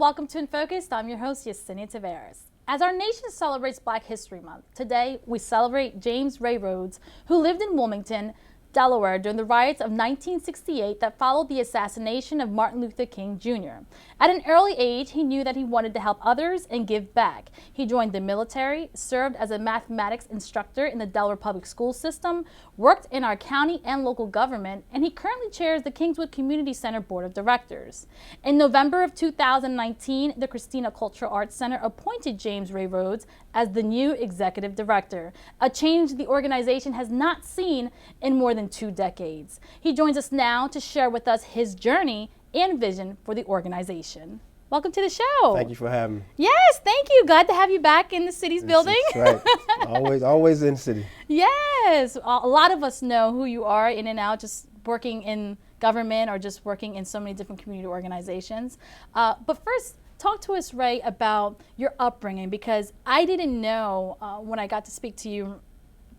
welcome to In Focus. I'm your host, Yesenia Taveras. As our nation celebrates Black History Month, today we celebrate James Ray Rhodes, who lived in Wilmington, Delaware during the riots of 1968 that followed the assassination of Martin Luther King Jr. At an early age, he knew that he wanted to help others and give back. He joined the military, served as a mathematics instructor in the Delaware public school system, worked in our county and local government, and he currently chairs the Kingswood Community Center Board of Directors. In November of 2019, the Christina Cultural Arts Center appointed James Ray Rhodes as the new executive director, a change the organization has not seen in more than 2 decades. He joins us now to share with us his journey and vision for the organization. Welcome to the show. Thank you for having me. Yes, thank you. Glad to have you back in the city's building. That's right. Always in the city. Yes. A lot of us know who you are in and out, just working in government or just working in so many different community organizations. But first, talk to us, Ray, about your upbringing, because I didn't know when I got to speak to you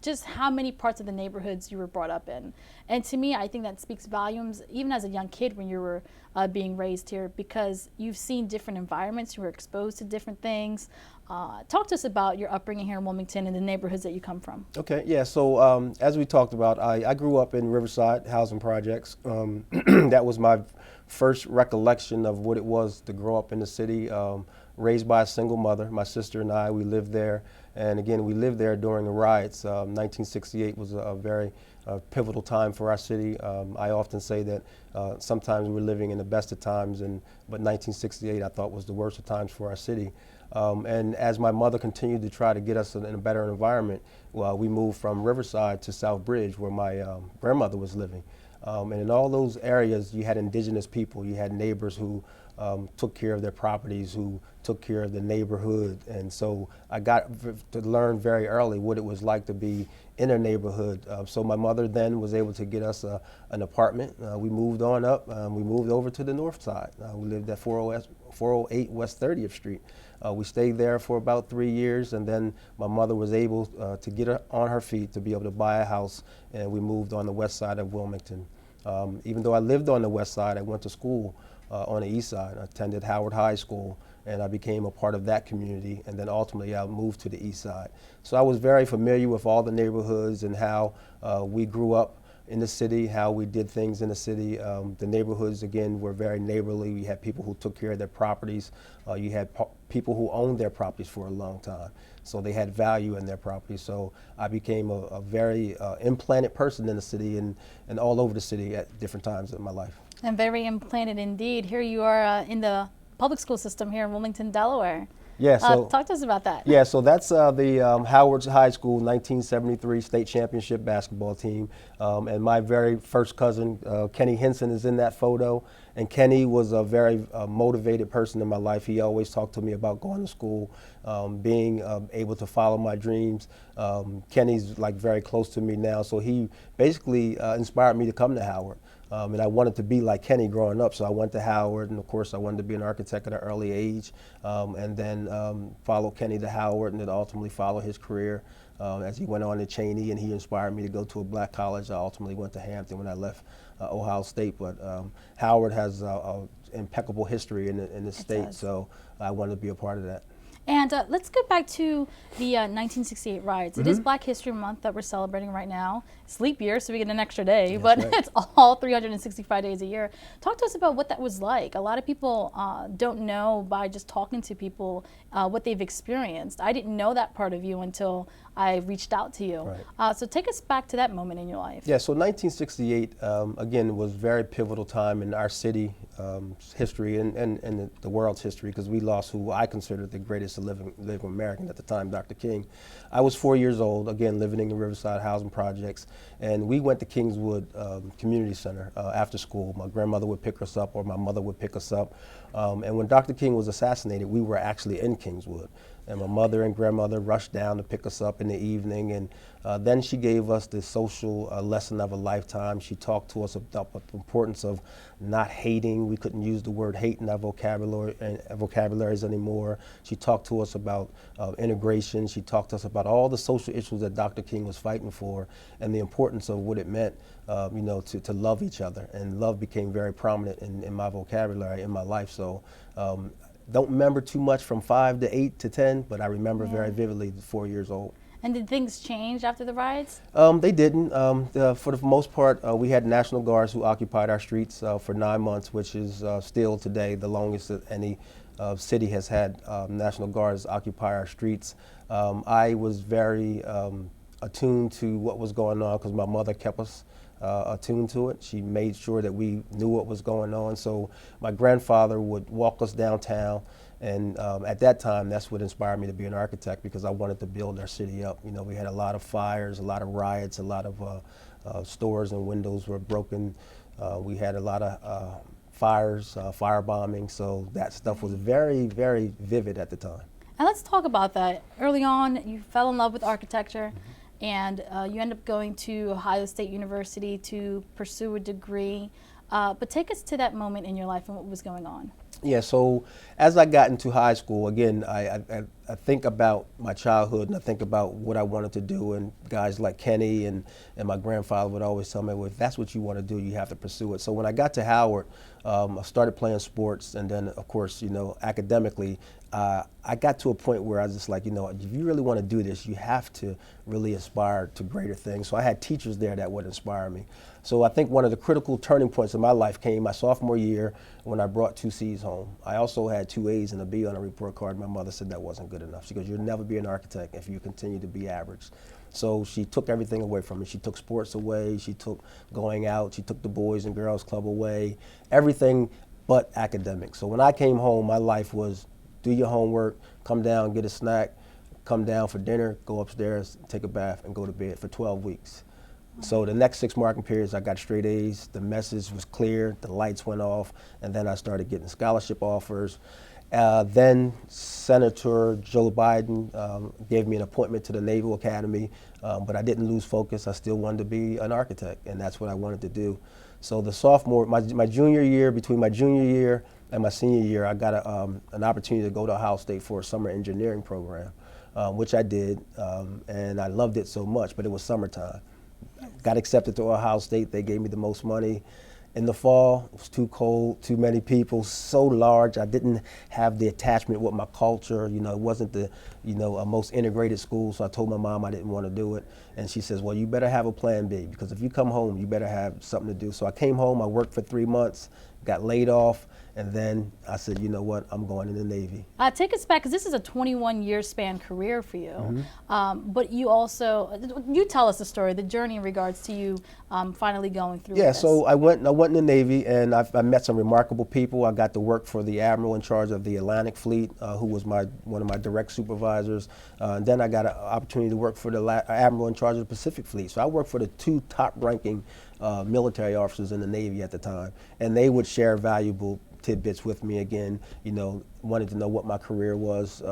just how many parts of the neighborhoods you were brought up in. And to me, I think that speaks volumes, even as a young kid when you were being raised here, because you've seen different environments, you were exposed to different things. Talk to us about your upbringing here in Wilmington and the neighborhoods that you come from. Okay, yeah, so as we talked about, I grew up in Riverside housing projects. That was my first recollection of what it was to grow up in the city. Raised by a single mother. My sister and I, we lived there. And again, we lived there during the riots. 1968 was a very pivotal time for our city. I often say that sometimes we're living in the best of times, but 1968 I thought was the worst of times for our city. And as my mother continued to try to get us in a better environment, we moved from Riverside to South Bridge, where my grandmother was living. And in all those areas, you had indigenous people. You had neighbors who took care of their properties, who took care of the neighborhood. And so I got to learn very early what it was like to be in a neighborhood. So my mother then was able to get us an apartment. We moved on up. We moved over to the north side. We lived at 408 West 30th Street. We stayed there for about 3 years, and then my mother was able to get on her feet to be able to buy a house, and we moved on the west side of Wilmington. Even though I lived on the west side, I went to school on the east side. I attended Howard High School, and I became a part of that community, and then ultimately I moved to the east side. So I was very familiar with all the neighborhoods and how we grew up in the city, how we did things in the city. The neighborhoods, again, were very neighborly. We had people who took care of their properties. You had people who owned their properties for a long time, so they had value in their property. So I became a very implanted person in the city and all over the city at different times in my life. And very implanted indeed. Here you are in the public school system here in Wilmington, Delaware. Yeah, so talk to us about that. Yeah, so that's the Howard High School 1973 state championship basketball team. And my very first cousin, Kenny Henson, is in that photo. And Kenny was a very motivated person in my life. He always talked to me about going to school, being able to follow my dreams. Kenny's like very close to me now, so he basically inspired me to come to Howard. And I wanted to be like Kenny growing up, so I went to Howard, and of course I wanted to be an architect at an early age, and then follow Kenny to Howard, and then ultimately follow his career as he went on to Cheney, and he inspired me to go to a black college. I ultimately went to Hampton when I left Ohio State, but Howard has an impeccable history in the state, so I wanted to be a part of that. And let's get back to the 1968 riots. It is Black History Month that we're celebrating right now. It's leap year, so we get an extra day, but right. It's all 365 days a year. Talk to us about what that was like. A lot of people don't know by just talking to people what they've experienced. I didn't know that part of you until I reached out to you. Right. So take us back to that moment in your life. Yeah, so 1968, again, was a very pivotal time in our city history and the world's history, because we lost who I considered the greatest living American at the time, Dr. King. I was 4 years old, again, living in the Riverside housing projects, and we went to Kingswood Community Center after school. My grandmother would pick us up, or my mother would pick us up. And when Dr. King was assassinated, we were actually in Kingswood. And my mother and grandmother rushed down to pick us up in the evening, and then she gave us the social lesson of a lifetime. She talked to us about the importance of not hating. We couldn't use the word hate in our vocabularies anymore. She talked to us about integration. She talked to us about all the social issues that Dr. King was fighting for, and the importance of what it meant, to love each other. And love became very prominent in my vocabulary, in my life. So don't remember too much from 5 to 8 to 10, but I remember Yeah. very vividly 4 years old. And did things change after the riots? They didn't. For the most part, we had National Guards who occupied our streets for 9 months, which is still today the longest that any city has had National Guards occupy our streets. I was very attuned to what was going on because my mother kept us attuned to it. She made sure that we knew what was going on. So my grandfather would walk us downtown. And at that time, that's what inspired me to be an architect, because I wanted to build our city up. You know, we had a lot of fires, a lot of riots, a lot of stores and windows were broken. We had a lot of fires, firebombing. So that stuff was very, very vivid at the time. And let's talk about that. Early on, you fell in love with architecture, and you ended up going to Ohio State University to pursue a degree. But take us to that moment in your life and what was going on. Yeah, so as I got into high school, again, I think about my childhood and I think about what I wanted to do, and guys like Kenny and my grandfather would always tell me, well, if that's what you want to do, you have to pursue it. So when I got to Howard, I started playing sports, and then, of course, you know, academically, I got to a point where I was just like, you know, if you really want to do this, you have to really aspire to greater things. So I had teachers there that would inspire me. So I think one of the critical turning points in my life came my sophomore year when I brought 2 C's home. I also had 2 A's and a B on a report card. My mother said that wasn't good enough. She goes, you'll never be an architect if you continue to be average. So she took everything away from me. She took sports away. She took going out. She took the Boys and Girls Club away. Everything but academics. So when I came home, my life was do your homework, come down, get a snack, come down for dinner, go upstairs, take a bath, and go to bed for 12 weeks. So the next 6 marking periods, I got straight A's. The message was clear. The lights went off, and then I started getting scholarship offers. Then Senator Joe Biden gave me an appointment to the Naval Academy, but I didn't lose focus. I still wanted to be an architect, and that's what I wanted to do. So the sophomore, my junior year, between my junior year and my senior year, I got an opportunity to go to Ohio State for a summer engineering program, which I did, and I loved it so much, but it was summertime. Got accepted to Ohio State. They gave me the most money. In the fall, it was too cold, too many people, so large. I didn't have the attachment with my culture. You know, it wasn't the, most integrated school. So I told my mom I didn't want to do it. And she says, well, you better have a plan B, because if you come home, you better have something to do. So I came home, I worked for 3 months, got laid off. And then I said, you know what, I'm going in the Navy. Take us back, because this is a 21-year span career for you. But you also, you tell us the story, the journey in regards to you finally going through this. So I went in the Navy, and I met some remarkable people. I got to work for the Admiral in charge of the Atlantic Fleet, who was one of my direct supervisors. And then I got an opportunity to work for the Admiral in charge of the Pacific Fleet. So I worked for the 2 top-ranking military officers in the Navy at the time, and they would share valuable tidbits with me. Again, wanted to know what my career was,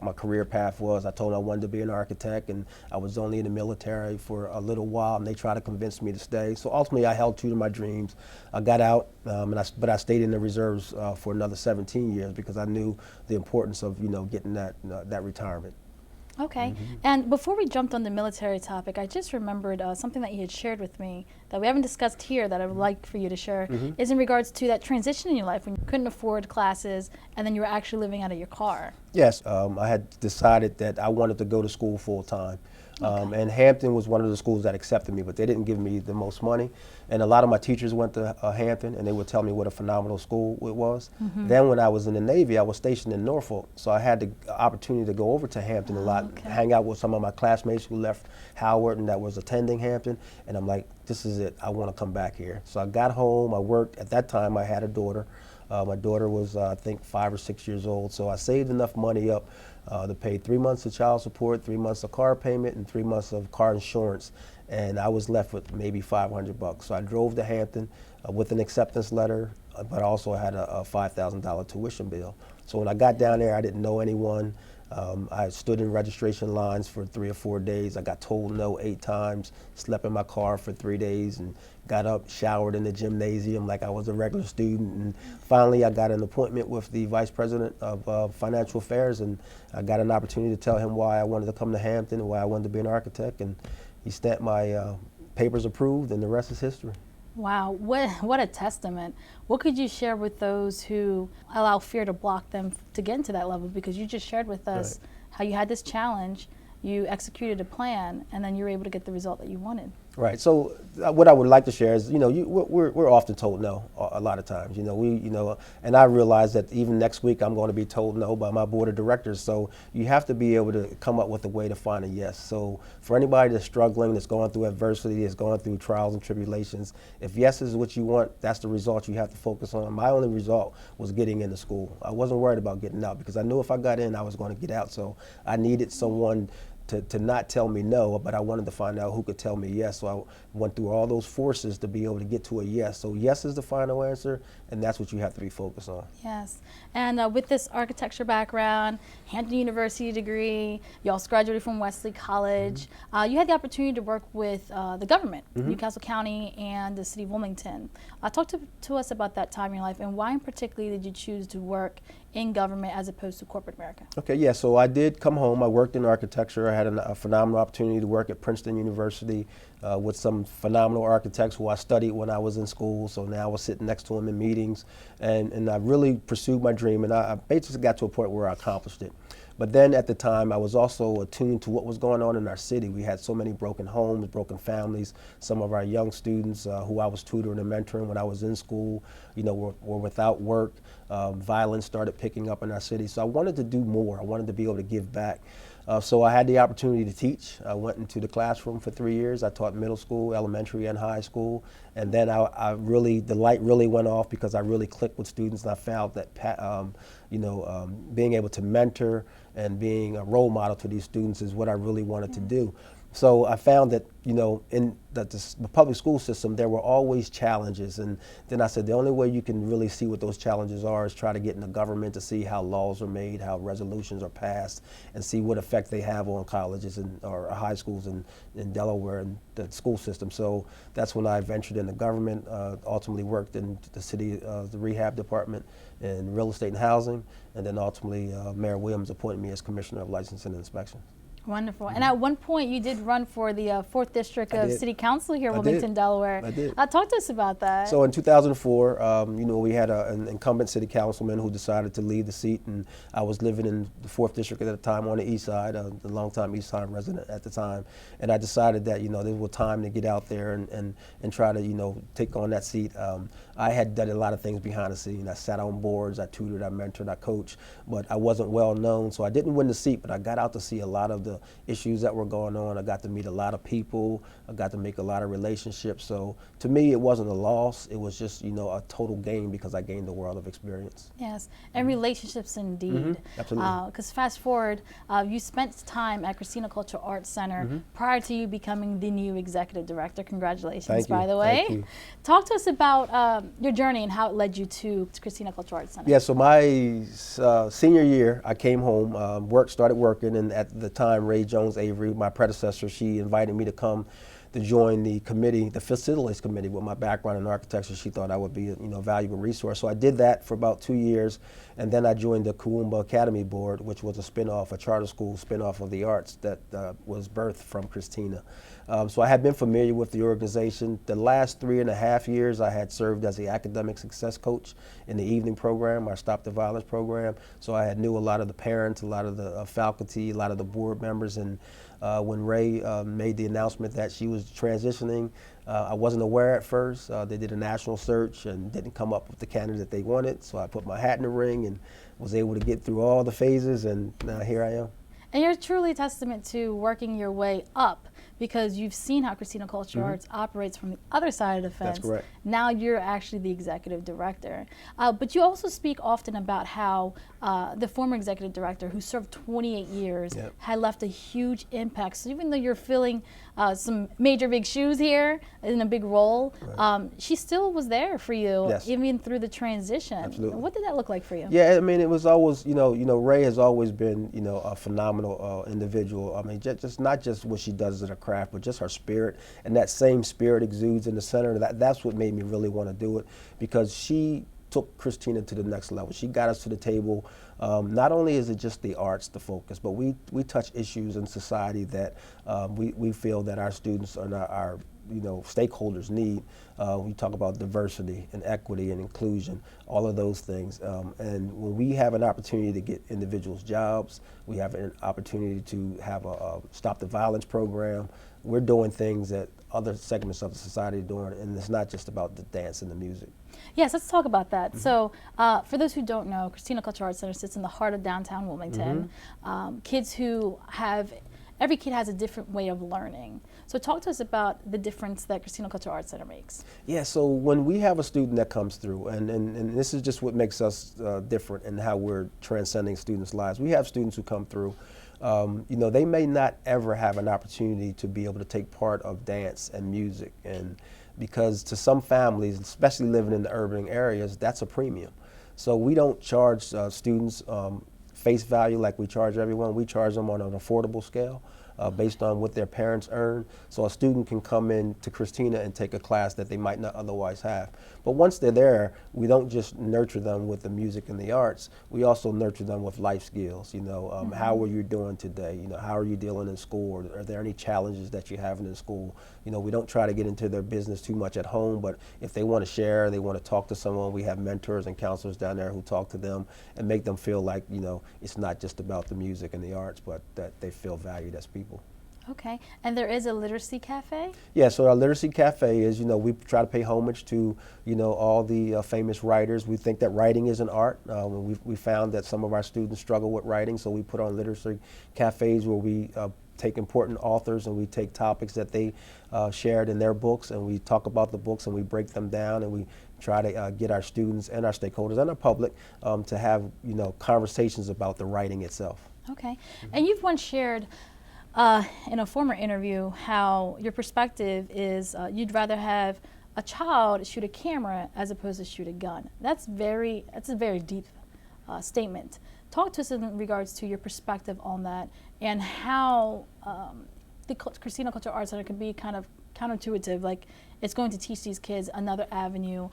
my career path was. I told them I wanted to be an architect, and I was only in the military for a little while, and they tried to convince me to stay. So ultimately, I held true to my dreams. I got out, but I stayed in the reserves for another 17 years because I knew the importance of getting that retirement. Okay, and before we jumped on the military topic, I just remembered something that you had shared with me that we haven't discussed here that I would like for you to share, is in regards to that transition in your life when you couldn't afford classes and then you were actually living out of your car. Yes, I had decided that I wanted to go to school full time. And Hampton was one of the schools that accepted me, but they didn't give me the most money. And a lot of my teachers went to Hampton, and they would tell me what a phenomenal school it was. Then when I was in the Navy, I was stationed in Norfolk, so I had the opportunity to go over to Hampton a lot, hang out with some of my classmates who left Howard and that was attending Hampton. And I'm like, this is it, I want to come back here. So I got home, I worked. At that time, I had a daughter. My daughter was, I think, 5 or 6 years old, so I saved enough money up to pay 3 months of child support, 3 months of car payment, and 3 months of car insurance, and I was left with maybe $500. So I drove to Hampton with an acceptance letter, but I also had a $5,000 tuition bill. So when I got down there, I didn't know anyone. I stood in registration lines for 3 or 4 days. I got told no 8 times, slept in my car for 3 days, and got up, showered in the gymnasium like I was a regular student. And finally, I got an appointment with the Vice President of Financial Affairs, and I got an opportunity to tell him why I wanted to come to Hampton and why I wanted to be an architect. And he stamped my papers approved, and the rest is history. Wow, what a testament. What could you share with those who allow fear to block them to get into that level? Because you just shared with us how you had this challenge, you executed a plan, and then you were able to get the result that you wanted. Right. So what I would like to share is, we're often told no a lot of times. And I realize that even next week I'm going to be told no by my board of directors. So you have to be able to come up with a way to find a yes. So for anybody that's struggling, that's going through adversity, that's going through trials and tribulations, if yes is what you want, that's the result you have to focus on. My only result was getting into school. I wasn't worried about getting out because I knew if I got in, I was going to get out. So I needed someone to not tell me no, but I wanted to find out who could tell me yes. So I went through all those forces to be able to get to a yes. So yes is the final answer, and that's what you have to be focused on. Yes, and with this architecture background, Hampton University degree, you also graduated from Wesley College. You had the opportunity to work with the government, Newcastle County and the city of Wilmington. Talk to us about that time in your life, and why in particular did you choose to work in government as opposed to corporate America? Okay, yeah, so I did come home. I worked in architecture. I had a phenomenal opportunity to work at Princeton University with some phenomenal architects who I studied when I was in school. So now I was sitting next to them in meetings, and I really pursued my dream, and I basically got to a point where I accomplished it. But then at the time, I was also attuned to what was going on in our city. We had so many broken homes, broken families. Some of our young students who I was tutoring and mentoring when I was in school, were without work. Violence started picking up in our city. So I wanted to do more. I wanted to be able to give back. So I had the opportunity to teach. I went into the classroom for 3 years. I taught middle school, elementary, and high school. And then the light really went off because I really clicked with students, and I found that being able to mentor and being a role model to these students is what I really wanted to do. So I found that, in the public school system, there were always challenges. And then I said, the only way you can really see what those challenges are is try to get in the government to see how laws are made, how resolutions are passed, and see what effect they have on colleges or high schools in Delaware and the school system. So that's when I ventured into government, ultimately worked in the city, the rehab department in real estate and housing, and then ultimately Mayor Williams appointed me as Commissioner of Licensing and Inspection. Wonderful. And at one point, you did run for the 4th District of City Council here in Wilmington, Delaware. I did. Talk to us about that. So in 2004, we had an incumbent city councilman who decided to leave the seat, and I was living in the 4th District at the time on the east side, a longtime east side resident at the time. And I decided that, there was time to get out there and try to, take on that seat. I had done a lot of things behind the scenes. I sat on boards, I tutored, I mentored, I coached, but I wasn't well known, so I didn't win the seat, but I got out to see a lot of the issues that were going on. I got to meet a lot of people. I got to make a lot of relationships. So to me, it wasn't a loss. It was just, a total gain because I gained a world of experience. Yes, and relationships indeed. Absolutely. Because fast forward, you spent time at Christina Cultural Arts Center prior to you becoming the new executive director. Congratulations, by the way. Thank you. Talk to us about your journey and how it led you to Christina Cultural Arts Center. Yeah, so my senior year, I came home, started working, and at the time, Ray Jones Avery, my predecessor, she invited me to come to join the committee, the facilities committee. With my background in architecture, she thought I would be a valuable resource. So I did that for about 2 years, and then I joined the Coomba Academy Board, which was a charter school spinoff of the arts that was birthed from Christina. So I had been familiar with the organization. The last 3.5 years, I had served as the academic success coach in the evening program, our Stop the Violence program. So I had knew a lot of the parents, a lot of the faculty, a lot of the board members, and when Ray made the announcement that she was transitioning, I wasn't aware at first. They did a national search and didn't come up with the candidate they wanted, so I put my hat in the ring and was able to get through all the phases, and now here I am. And you're truly a testament to working your way up, because you've seen how Christina Culture Arts operates from the other side of the fence. That's correct. Now you're actually the executive director. But you also speak often about how the former executive director, who served 28 years, had left a huge impact. So even though you're filling some major big shoes here in a big role, she still was there for you, even through the transition. Absolutely. What did that look like for you? Yeah, I mean, it was always, Ray has always been, a phenomenal individual. I mean, just not just what she does as a craft, but just her spirit, and that same spirit exudes in the center. That's what made me really want to do it, because she took Christina to the next level. She got us to the table. Not only is it just the arts, the focus, but we touch issues in society that we feel that our students and our stakeholders need. We talk about diversity and equity and inclusion, all of those things. And when we have an opportunity to get individuals jobs, we have an opportunity to have a Stop the Violence program. We're doing things that other segments of the society are doing, and it's not just about the dance and the music. Yes, let's talk about that. Mm-hmm. So for those who don't know, Christina Culture Arts Center sits in the heart of downtown Wilmington. Mm-hmm. Every kid has a different way of learning. So talk to us about the difference that Christina Culture Arts Center makes. Yeah, so when we have a student that comes through, and this is just what makes us different in how we're transcending students' lives. We have students who come through, they may not ever have an opportunity to be able to take part of dance and music, and because to some families, especially living in the urban areas, that's a premium. So we don't charge students face value like we charge everyone. We charge them on an affordable scale based on what their parents earn. So a student can come in to Christina and take a class that they might not otherwise have. But once they're there, we don't just nurture them with the music and the arts. We also nurture them with life skills. Mm-hmm. How are you doing today? How are you dealing in school? Are there any challenges that you're having in school? We don't try to get into their business too much at home, but if they want to share, they want to talk to someone, we have mentors and counselors down there who talk to them and make them feel like, it's not just about the music and the arts, but that they feel valued as people. Okay, and there is a literacy cafe? Yeah, so our literacy cafe is, we try to pay homage to, all the famous writers. We think that writing is an art. We found that some of our students struggle with writing, so we put on literacy cafes where we take important authors and we take topics that they shared in their books, and we talk about the books and we break them down, and we try to get our students and our stakeholders and our public to have, conversations about the writing itself. Okay, mm-hmm. And you've once shared in a former interview how your perspective is you'd rather have a child shoot a camera as opposed to shoot a gun. That's a very deep statement. Talk to us in regards to your perspective on that and how the Christina Cultural Arts Center can be kind of counterintuitive, like it's going to teach these kids another avenue,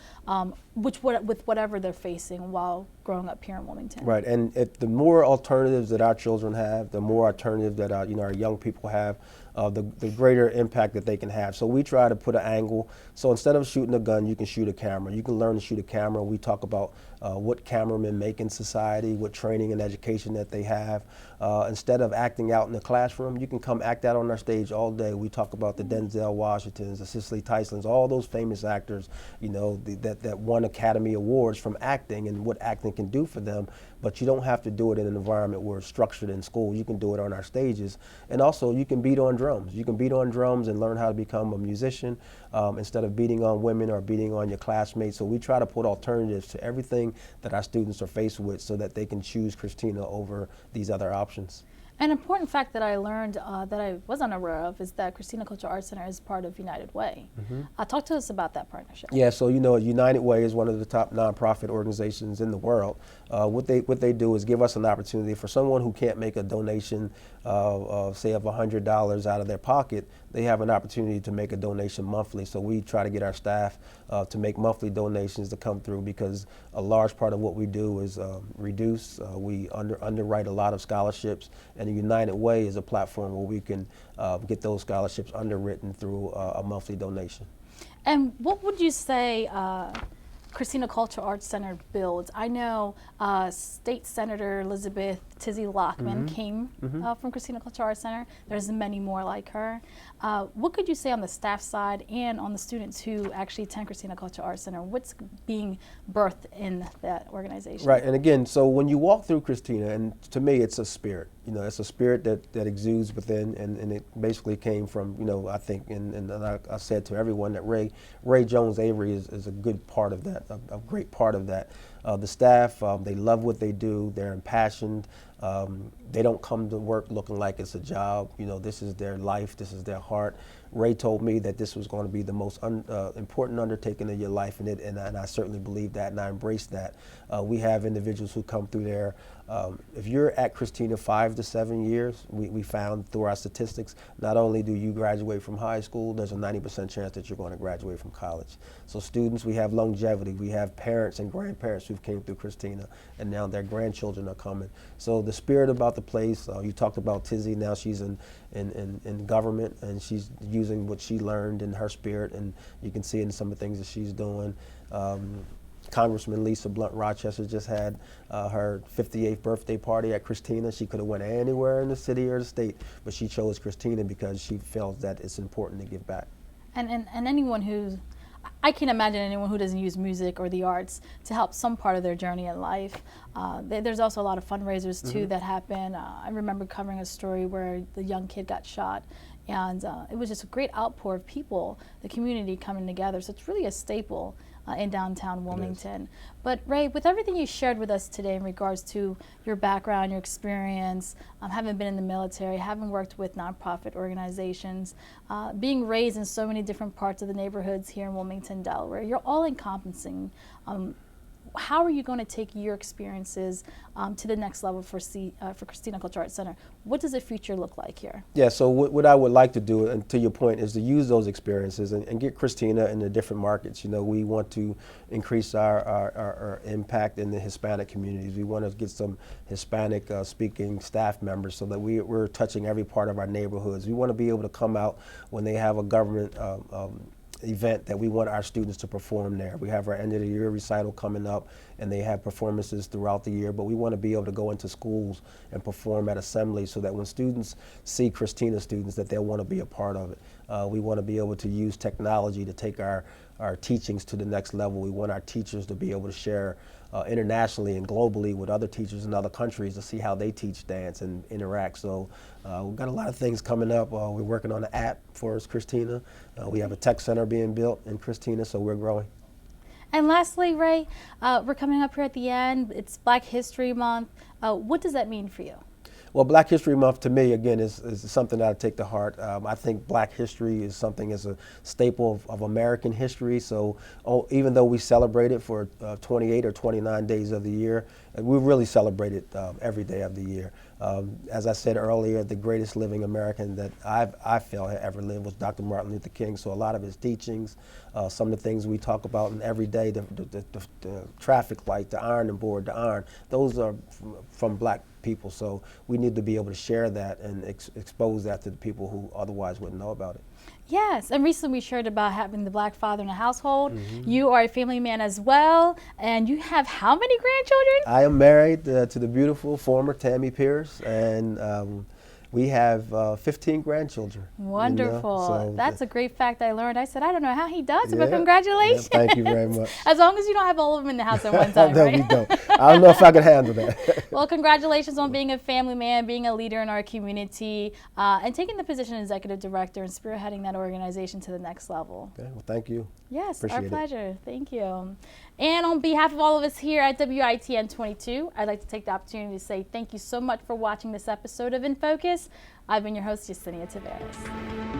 with whatever they're facing while growing up here in Wilmington. Right, and the more alternatives that our children have, the more alternatives that our young people have, the greater impact that they can have. So we try to put an angle. So instead of shooting a gun, you can shoot a camera. You can learn to shoot a camera. We talk about what cameramen make in society, what training and education that they have. Instead of acting out in the classroom, you can come act out on our stage all day. We talk about the Denzel Washingtons, the Cicely Tysons, all those famous actors, that won Academy Awards from acting and what acting can do for them. But you don't have to do it in an environment where it's structured in school. You can do it on our stages. And also, you can beat on drums. You can beat on drums and learn how to become a musician instead of beating on women or beating on your classmates. So we try to put alternatives to everything that our students are faced with so that they can choose Christina over these other options. An important fact that I learned that I wasn't aware of is that Christina Culture Arts Center is part of United Way. Mm-hmm. Talk to us about that partnership. Yeah, so United Way is one of the top nonprofit organizations in the world. What they do is give us an opportunity for someone who can't make a donation, say of $100 out of their pocket. They have an opportunity to make a donation monthly. So we try to get our staff to make monthly donations to come through, because a large part of what we do is reduce. We underwrite a lot of scholarships, and the United Way is a platform where we can get those scholarships underwritten through a monthly donation. And what would you say Christina Culture Arts Center builds? I know State Senator Elizabeth Tizzy Lockman came from Christina Culture Arts Center. There's many more like her. What could you say on the staff side and on the students who actually attend Christina Culture Arts Center? What's being birthed in that organization? Right, and again, so when you walk through Christina, and to me it's a spirit. It's a spirit that exudes within, and it basically came from, I think, and I said to everyone that Ray Jones Avery is a good part of that, a great part of that. The staff, they love what they do, they're impassioned. They don't come to work looking like it's a job. This is their life, this is their heart. Ray told me that this was going to be the most important undertaking of your life, and I certainly believe that, and I embrace that. We have individuals who come through there. If you're at Christina 5 to 7 years, we found through our statistics, not only do you graduate from high school, there's a 90% chance that you're going to graduate from college. So students, we have longevity. We have parents and grandparents who've came through Christina, and now their grandchildren are coming. So the spirit about the place. You talked about Tizzy. Now she's in government, and she's using what she learned in her spirit, and you can see it in some of the things that she's doing. Congressman Lisa Blunt Rochester just had her 58th birthday party at Christina. She could have went anywhere in the city or the state, but she chose Christina because she felt that it's important to give back. And anyone who's, I can't imagine anyone who doesn't use music or the arts to help some part of their journey in life. There's also a lot of fundraisers too that happen. I remember covering a story where the young kid got shot, and it was just a great outpour of people, the community coming together. So it's really a staple in downtown Wilmington. But Ray, with everything you shared with us today in regards to your background, your experience, having been in the military, having worked with nonprofit organizations, being raised in so many different parts of the neighborhoods here in Wilmington, Delaware, you're all encompassing. How are you going to take your experiences to the next level for Christina Culture Arts Center? What does the future look like here? Yeah, so what I would like to do, and to your point, is to use those experiences and get Christina in the different markets. You know, we want to increase our impact in the Hispanic communities. We want to get some Hispanic speaking staff members so that we're touching every part of our neighborhoods. We want to be able to come out when they have a government event that we want our students to perform there. We have our end of the year recital coming up, and they have performances throughout the year, but we want to be able to go into schools and perform at assemblies so that when students see Christina students, that they'll want to be a part of it. We want to be able to use technology to take our teachings to the next level. We want our teachers to be able to share internationally and globally with other teachers in other countries to see how they teach dance and interact. So we've got a lot of things coming up. We're working on an app for Christina. We have a tech center being built in Christina, so we're growing. And lastly, Ray, we're coming up here at the end. It's Black History Month. What does that mean for you? Well, Black History Month to me, again, is something that I take to heart. I think Black history is something as a staple of American history. So even though we celebrate it for 28 or 29 days of the year, we really celebrate it every day of the year. As I said earlier, the greatest living American that I feel ever lived was Dr. Martin Luther King. So a lot of his teachings, some of the things we talk about in every day, the traffic light, the ironing board, the iron, those are from Black people. So we need to be able to share that and expose that to the people who otherwise wouldn't know about it. Yes, and recently we shared about having the Black father in the household. You are a family man as well, and you have how many grandchildren? I am married to the beautiful former Tammy Pierce, and we have 15 grandchildren. Wonderful. You know, so that's a great fact I learned. I said, I don't know how he does it, but congratulations. Yeah, thank you very much. As long as you don't have all of them in the house at one time, no, right? we don't. I don't know if I can handle that. Well, congratulations on being a family man, being a leader in our community, and taking the position of executive director and spearheading that organization to the next level. Okay, well, thank you. Yes, Appreciate our pleasure. Thank you. And on behalf of all of us here at WITN 22, I'd like to take the opportunity to say thank you so much for watching this episode of In Focus. I've been your host, Yesenia Taveras.